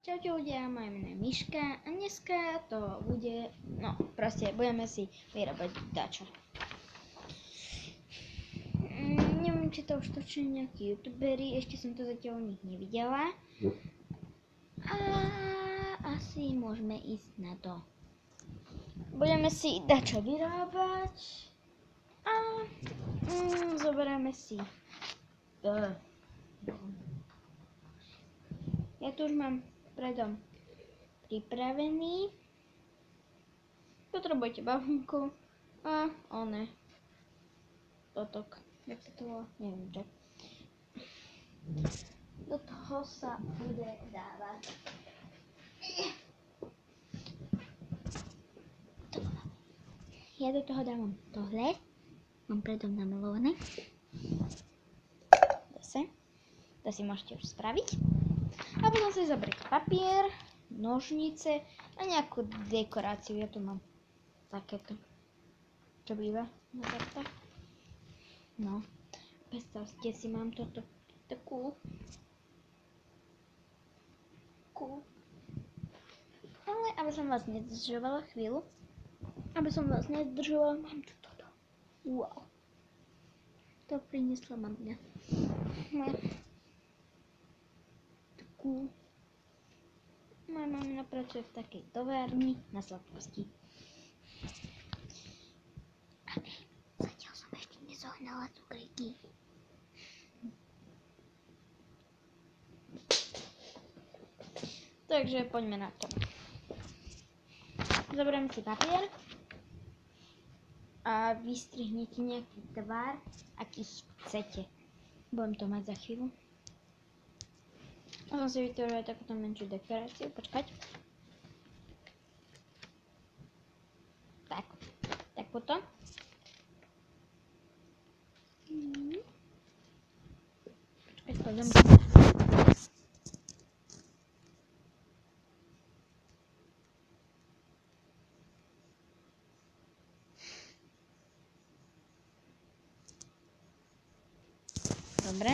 Čaute ľudia, moje meno je Miška a dneska to bude, budeme si vyrábať dačo. Neviem, či to už točili nejakí youtuberi, ešte som to zatiaľ u nich nevidela. A asi môžeme ísť na to. Budeme si dačo vyrábať a zoberieme si ja tu už mám predom pripravený. Potrebujete bavlnku a totok, jak sa to volá, neviem čo. Do toho sa bude dávať ja do toho dávam tohle, mám predom namalované. To si môžete už spraviť. A potom si zoberiete papier, nožnice a nejakú dekoráciu. Ja tu mám takéto, čo býva na takto. No, predstavte si, mám toto takú. Ale aby som vás nezdržovala chvíľu, mám tu toto. Wow. To priniesla mamina. Moja mamina pracuje v takej továrni na sladkosti. Ale zatiaľ som ešte nezohnala cukríky. Takže poďme na to. Zoberiem si papier a vystrihnete nejaký tvar, aký chcete. Budem to mať za chvíľu. A som si vytvorila takúto menšiu dekoráciu, počkať. Tak potom. Počkať, pozriem. Dobre.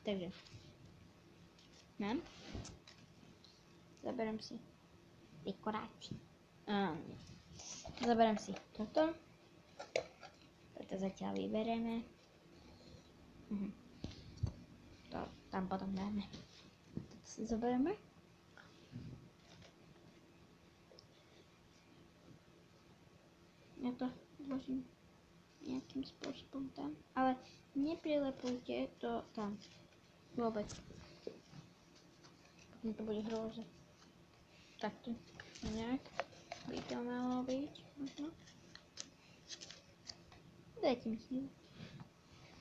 Takže. Zaberiem si dekoráciu. Zaberiem si toto. Preto zatiaľ vyberieme. To tam potom dáme. Toto si zoberieme. Ja to vložím nejakým spôsobom tam. Ale neprilepujte to tam. Vôbec. To bude hrôza. Takto nejak by to malo byť možno. Dajte mi chvíľu.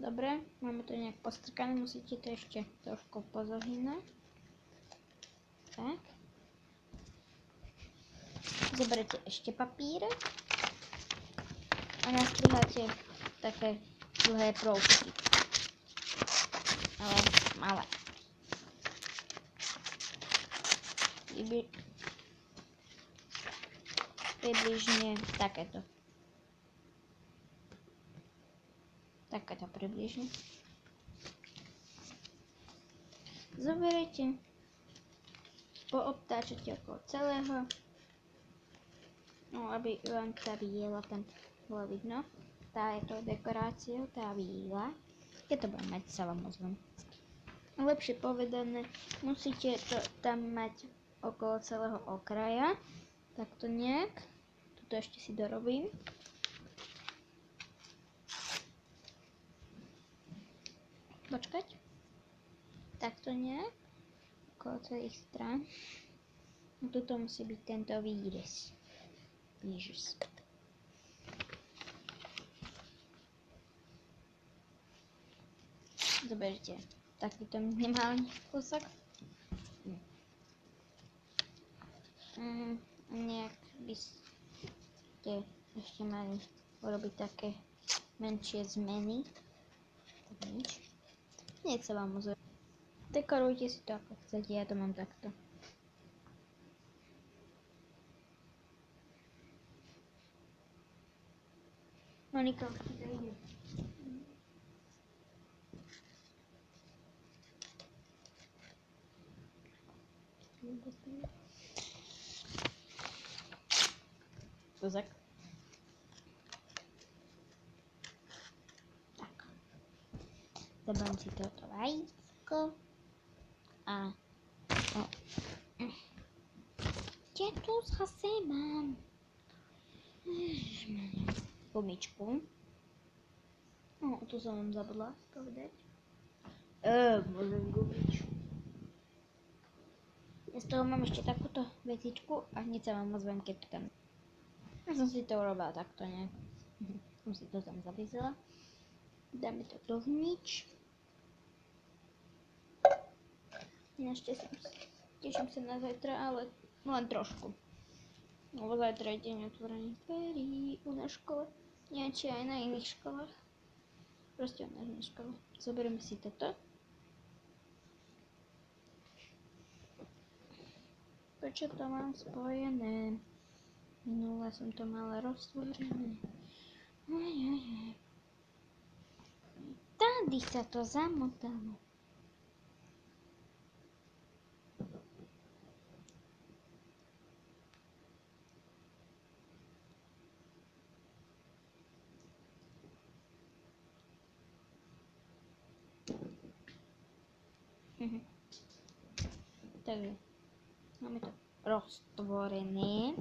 Dobre, máme to nejak postrkané, musíte to ešte trošku pozohýnať. Tak. Zoberete ešte papírek a nastriháte také dlhé prousky. Ale malé. Približne takéto. Takéto približne. Zoberete, poobtáčate okolo celého, no aby vám tá biela tam bolo vidno. Tá je to dekorácia, tá biela. Keď to budem mať, sa vám ozvem. Lepšie povedané, musíte to tam mať okolo celého okraja, takto nejak. Tuto ešte si dorobím. Počkať. Takto nejak, okolo celých strán. No tuto musí byť tento výrez. Zoberte takýto minimálny kúsok. Nejak by ste ešte mali urobiť také menšie zmeny. Tak nič. Hneď sa vám ozve. Dekorujte si to ako chcete, ja to mám takto. Monika, už to ide. musím postaviť. Kozak. Tak. Zaberiem si toto vajíčko. A... Kde tu zase mám? Gumičku. Tu som vám zabudla povedať. Môžem gumičku. Ja z toho mám ešte takúto vecičku a hneď sa vám ozvem, keď to tam... Ja som si to urobila takto nejak. Som si to tam zavisila. Dáme to dovnitř. Našťastie teším sa na zajtra, ale len trošku. Lebo zajtra je deň otvorených dverí u nás v škole. Nie, či aj na iných školách. Proste u nás na škole. Zoberieme si toto. Prečo to mám spojené? Minule som to mala roztvorené. Tady sa to zamotalo. Takže máme to roztvorené.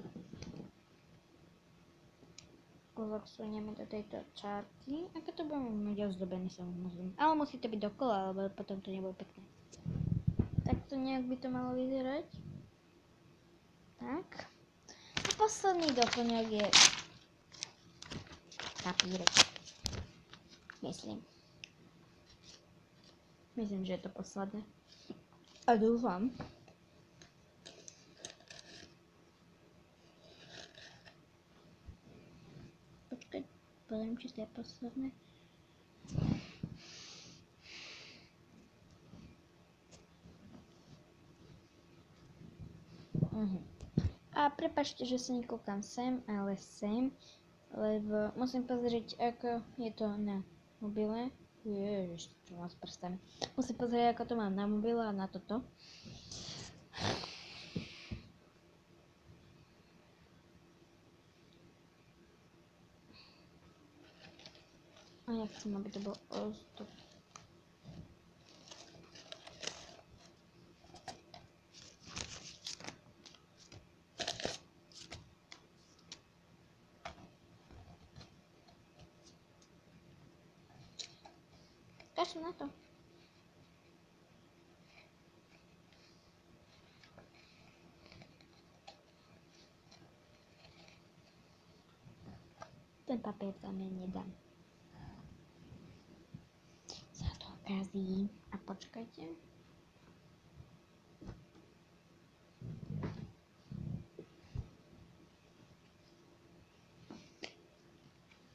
Kozak sunieme do tejto čárky. Ako to budeme mať ozdobené, samozrejme. Ale musí to byť dokola, lebo potom to nebude pekné. Takto nejak by to malo vyzerať. Tak. A posledný doplňok je papírek. Myslím, že je to posledné. A dúfam. Počkaj, poviem, či to je posledné. A prepáčte, že sa nekúkam sem, ale sem, lebo musím pozrieť, ako je to na mobile. Ježiš, čo mám s prstami. Musím pozrieť, ako to mám na mobile a na toto. A ja chcem, aby to bolo ozdob. Kašli na to. Ten papier tam ja nedám. Sa to kazí. A počkajte.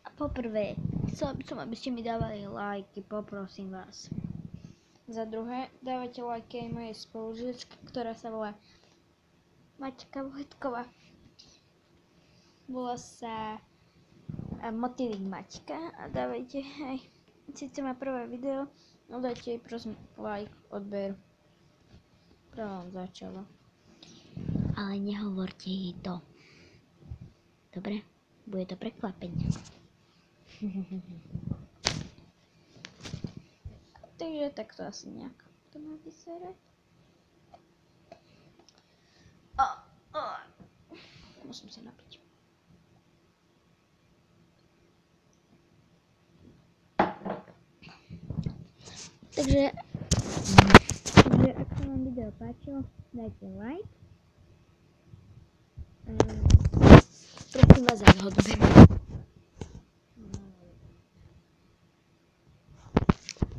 A poprvé, chcela by som, aby ste mi dávali lajky, poprosím vás. Za druhé, dávajte lajky aj mojej spolužiačke, ktorá sa volá Maťka Vojtková. Volá sa Motivik Maťka a dávajte aj, síce má prvé video, no dajte jej prosím like, odber. Práve vám začala. Ale nehovorte jej to. Dobre? Bude to prekvapenie. Takže takto asi nejak to má vyzerať. Musím sa napiť. Takže ak sa vám video páčilo, dajte like. Prosím vás za odber.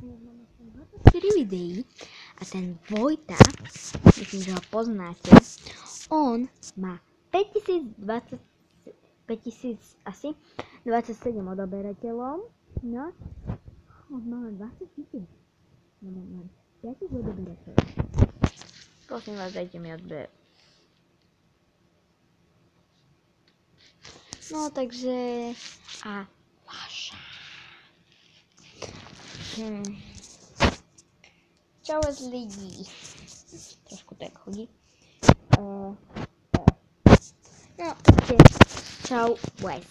Mám 24 videí a ten Vojta, myslím, že ho poznáte, on má 5000 asi 27 odoberateľov, no on má 20 000. No mám 5 odoberateľov. Prosím vás, dajte mi odber. No takže a vaša. Čau z lidí. Trošku tak chodí. No, čau, Wes.